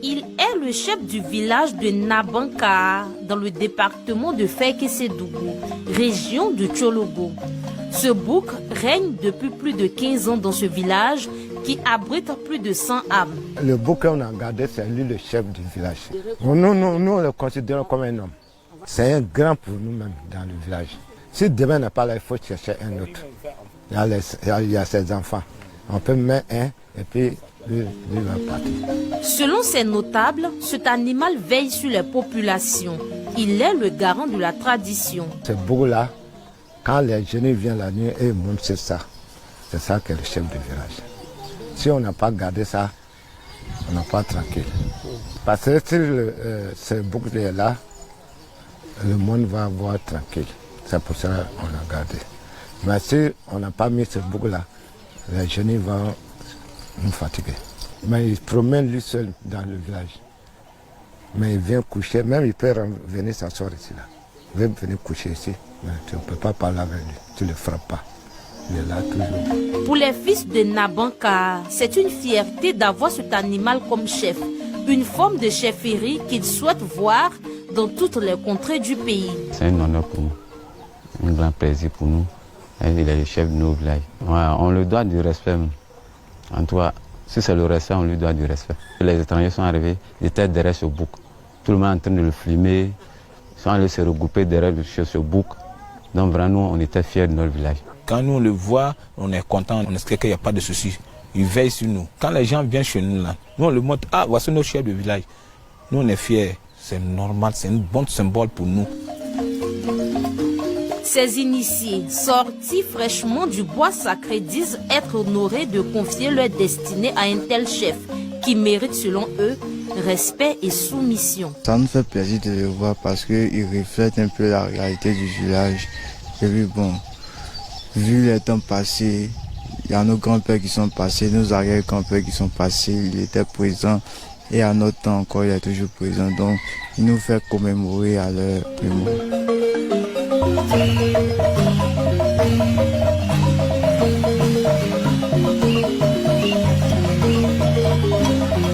Il est le chef du village de Nabanka, dans le département de Fekkesedougou, région de Tchologo. Ce bouc règne depuis plus de 15 ans dans ce village qui abrite plus de 100 âmes. Le bouc qu'on a gardé, c'est lui le chef du village. Nous, on le considère comme un homme. C'est un grand pour nous-mêmes dans le village. Si demain n'est pas là, il faut chercher un autre. Il y a ses enfants. On peut mettre un et puis lui va partir. Selon ces notables, cet animal veille sur les populations. Il est le garant de la tradition. Ce bouc-là, quand les jeunes viennent la nuit et ils montent, c'est ça. C'est ça qui est le chef du village. Si on n'a pas gardé ça, on n'est pas tranquille. Parce que si ce bouc est là, le monde va avoir tranquille. C'est pour ça qu'on a gardé. Mais si on n'a pas mis ce bouc-là, les jeunes vont nous fatiguer. Mais il promène lui seul dans le village. Mais il vient coucher, même il peut venir s'asseoir ici. Là. Il veut venir coucher ici, mais tu ne peux pas parler avec lui, tu ne le frappes pas. Il est là toujours. Pour les fils de Nabanka, c'est une fierté d'avoir cet animal comme chef. Une forme de chefferie qu'ils souhaitent voir dans toutes les contrées du pays. C'est un honneur pour nous, un grand plaisir pour nous. Il est le chef de nos villages. Ouais, on lui doit du respect. En tout cas, si c'est le respect, on lui doit du respect. Les étrangers sont arrivés, ils étaient derrière ce bouc. Tout le monde est en train de le filmer. Ils sont allés se regrouper derrière ce bouc. Donc vraiment, nous, on était fiers de notre village. Quand nous on le voit, on est content, on espère qu'il n'y a pas de soucis. Il veille sur nous. Quand les gens viennent chez nous, là, nous on le montre, ah, voici notre chef de village. Nous on est fiers. C'est normal, c'est un bon symbole pour nous. Ces initiés, sortis fraîchement du bois sacré, disent être honorés de confier leur destinée à un tel chef qui mérite, selon eux, respect et soumission. Ça nous fait plaisir de le voir parce qu'il reflète un peu la réalité du village. Et puis bon, vu les temps passés, il y a nos grands-pères qui sont passés, nos arrière-grands-pères qui sont passés, il était présent. Et à notre temps encore, il est toujours présent. Donc, il nous fait commémorer à leur mémoire.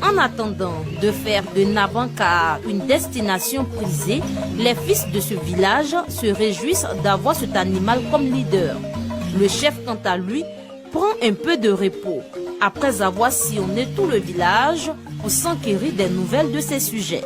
En attendant de faire de Nabanka une destination prisée, les fils de ce village se réjouissent d'avoir cet animal comme leader. Le chef, quant à lui, prend un peu de repos après avoir sillonné tout le village pour s'enquérir des nouvelles de ces sujets.